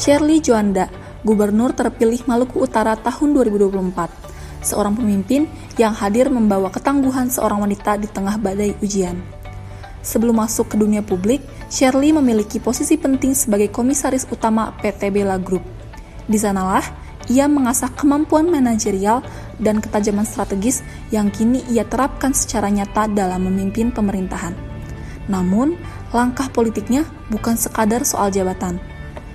Shirley Juanda, Gubernur terpilih Maluku Utara tahun 2024, seorang pemimpin yang hadir membawa ketangguhan seorang wanita di tengah badai ujian. Sebelum masuk ke dunia publik, Shirley memiliki posisi penting sebagai komisaris utama PT Bella Group. Di sanalah, ia mengasah kemampuan manajerial dan ketajaman strategis yang kini ia terapkan secara nyata dalam memimpin pemerintahan. Namun, langkah politiknya bukan sekadar soal jabatan.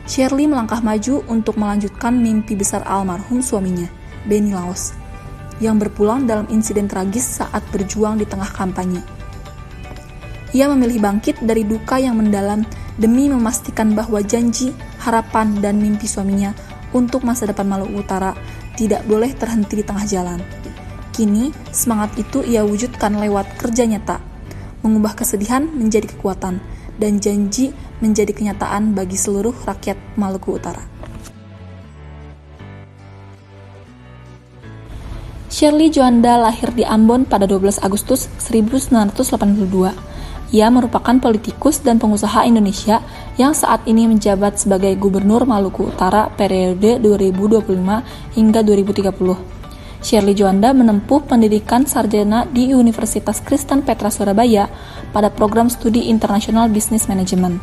Shirley melangkah maju untuk melanjutkan mimpi besar almarhum suaminya, Benny Laos, yang berpulang dalam insiden tragis saat berjuang di tengah kampanye. Ia memilih bangkit dari duka yang mendalam demi memastikan bahwa janji, harapan, dan mimpi suaminya untuk masa depan Maluku Utara tidak boleh terhenti di tengah jalan. Kini, semangat itu ia wujudkan lewat kerja nyata, mengubah kesedihan menjadi kekuatan, dan janji menjadi kenyataan bagi seluruh rakyat Maluku Utara. Shirley Juanda lahir di Ambon pada 12 Agustus 1982. Ia merupakan politikus dan pengusaha Indonesia yang saat ini menjabat sebagai Gubernur Maluku Utara periode 2025 hingga 2030. Shirley Juanda menempuh pendidikan sarjana di Universitas Kristen Petra Surabaya pada program studi International Business Management.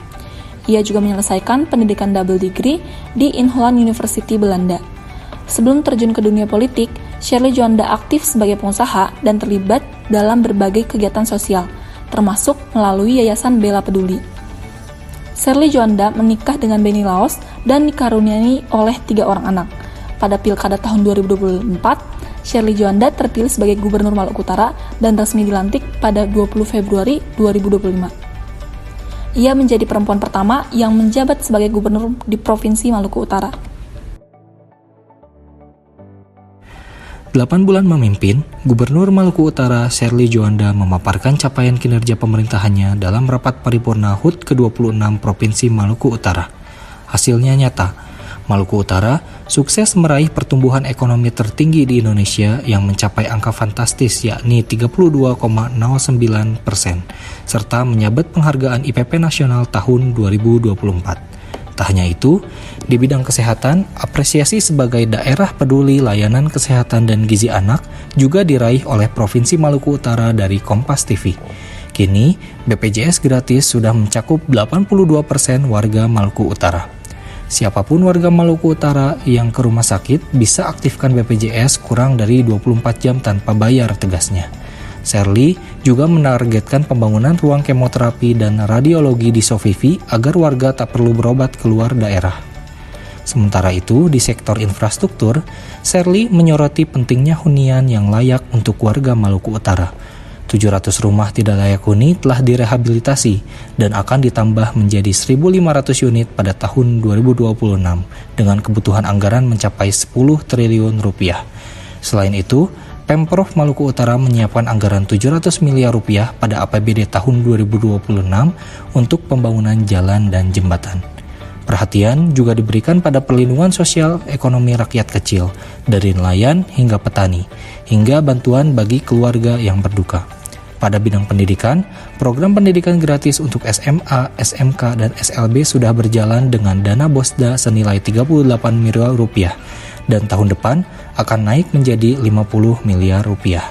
Ia juga menyelesaikan pendidikan double degree di Inholand University Belanda. Sebelum terjun ke dunia politik, Shirley Juanda aktif sebagai pengusaha dan terlibat dalam berbagai kegiatan sosial, termasuk melalui Yayasan Bella Peduli. Shirley Juanda menikah dengan Benny Laos dan dikaruniai oleh 3 orang anak. Pada Pilkada tahun 2024, Shirley Juanda terpilih sebagai Gubernur Maluku Utara dan resmi dilantik pada 20 Februari 2025. Ia menjadi perempuan pertama yang menjabat sebagai gubernur di Provinsi Maluku Utara. 8 bulan memimpin, Gubernur Maluku Utara Shirley Juanda memaparkan capaian kinerja pemerintahannya dalam rapat paripurna HUT ke-26 Provinsi Maluku Utara. Hasilnya nyata, Maluku Utara sukses meraih pertumbuhan ekonomi tertinggi di Indonesia yang mencapai angka fantastis yakni 32,09%, serta menyabet penghargaan IPP Nasional tahun 2024. Tak hanya itu, di bidang kesehatan, apresiasi sebagai daerah peduli layanan kesehatan dan gizi anak juga diraih oleh Provinsi Maluku Utara dari Kompas TV. Kini, BPJS gratis sudah mencakup 82% warga Maluku Utara. Siapapun warga Maluku Utara yang ke rumah sakit bisa aktifkan BPJS kurang dari 24 jam tanpa bayar, tegasnya. Shirley juga menargetkan pembangunan ruang kemoterapi dan radiologi di Sofivi agar warga tak perlu berobat keluar daerah. Sementara itu, di sektor infrastruktur, Shirley menyoroti pentingnya hunian yang layak untuk warga Maluku Utara. 700 rumah tidak layak huni telah direhabilitasi dan akan ditambah menjadi 1.500 unit pada tahun 2026 dengan kebutuhan anggaran mencapai 10 triliun rupiah. Selain itu, Pemprov Maluku Utara menyiapkan anggaran 700 miliar rupiah pada APBD tahun 2026 untuk pembangunan jalan dan jembatan. Perhatian juga diberikan pada perlindungan sosial ekonomi rakyat kecil, dari nelayan hingga petani, hingga bantuan bagi keluarga yang berduka. Pada bidang pendidikan, program pendidikan gratis untuk SMA, SMK, dan SLB sudah berjalan dengan dana BOSDA senilai 38 miliar rupiah, dan tahun depan akan naik menjadi 50 miliar rupiah.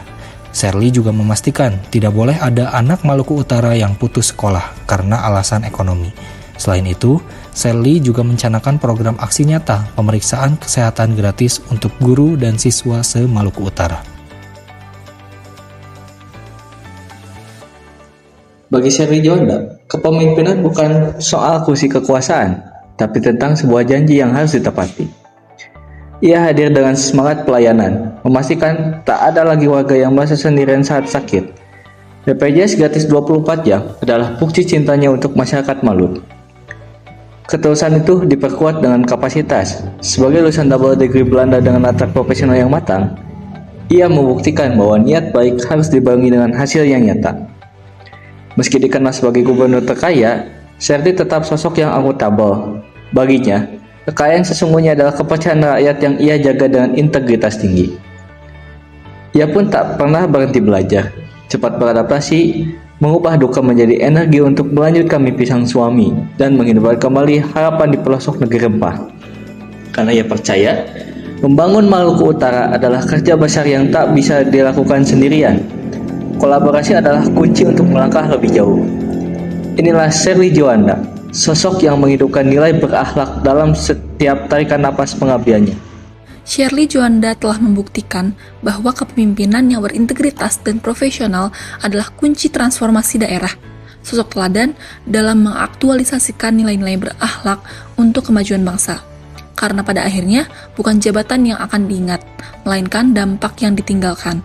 Shirley juga memastikan tidak boleh ada anak Maluku Utara yang putus sekolah karena alasan ekonomi. Selain itu, Shirley juga mencanangkan program aksi nyata pemeriksaan kesehatan gratis untuk guru dan siswa se-Maluku Utara. Bagi Shirley Juanda, kepemimpinan bukan soal kursi kekuasaan, tapi tentang sebuah janji yang harus ditepati. Ia hadir dengan semangat pelayanan, memastikan tak ada lagi warga yang merasa sendirian saat sakit. BPJS gratis 24 jam adalah bukti cintanya untuk masyarakat Maluku. Ketulusan itu diperkuat dengan kapasitas. Sebagai lulusan double degree Belanda dengan latar profesional yang matang, ia membuktikan bahwa niat baik harus dibarengi dengan hasil yang nyata. Meski dikenal sebagai gubernur terkaya, Shirley tetap sosok yang akuntabel. Baginya, Kekayaan sesungguhnya adalah kepercayaan rakyat yang ia jaga dengan integritas tinggi. Ia pun tak pernah berhenti belajar, cepat beradaptasi, mengubah duka menjadi energi untuk melanjutkan mimpi sang suami dan menghidupkan kembali harapan di pelosok negeri rempah. Karena ia percaya, membangun Maluku Utara adalah kerja besar yang tak bisa dilakukan sendirian. Kolaborasi adalah kunci untuk melangkah lebih jauh. Inilah Sherly Juanda, sosok yang menghidupkan nilai berakhlak dalam setiap tarikan napas pengabdiannya. Sherly Juanda telah membuktikan bahwa kepemimpinan yang berintegritas dan profesional adalah kunci transformasi daerah. Sosok teladan dalam mengaktualisasikan nilai-nilai berakhlak untuk kemajuan bangsa. Karena pada akhirnya bukan jabatan yang akan diingat, melainkan dampak yang ditinggalkan.